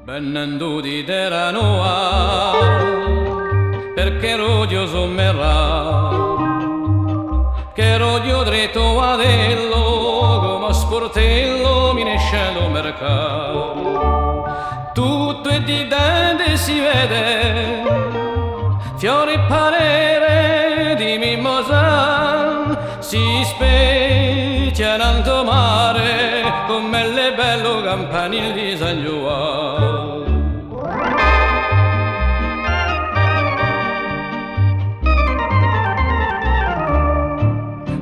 Venendo di terra nuova, perché rodio sommerà, che rodio dritto a dello, come sportello mi ne scendo mercato. Tutto è di dente si vede, fiori e parere di mimosa, si specchia in alto mare, come le bello campanile di San Giovanni.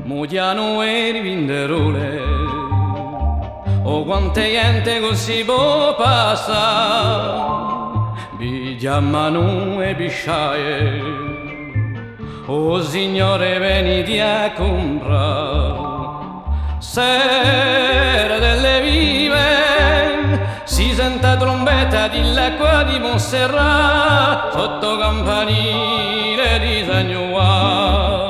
Mudiano e rivinderole, oh quante gente così può passare, vi chiamano e bisciaie, oh signore veniti a comprare, sera delle vive, si sente trombetta di l'acqua di Montserrat, sotto campanile di San Giovanni.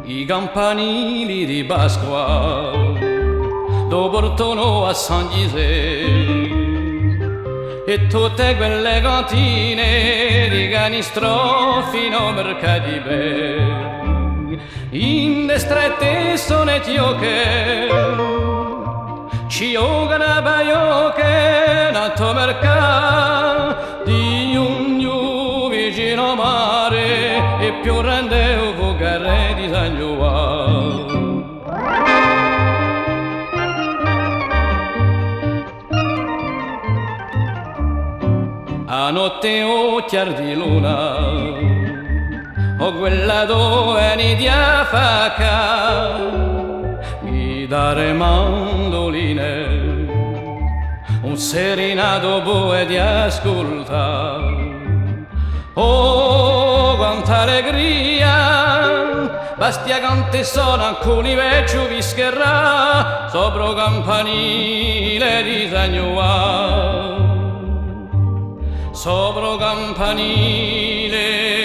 I campanili di Pasqua lo portano a San Gisè e tutte quelle cantine di canistro fino a mercati bei in le strette sonetioche ci giocano paioche nato mercato di un vicino mare e più rende un fucare di San Giovanni. A notte o chiar di luna o quella dove ni a facca mi dare mandoline un serenato buono di ascolta. Oh, quanta allegria, bastia cante sono alcuni vecchio vischerà sopra campanile di San Giovanni, sopra campanile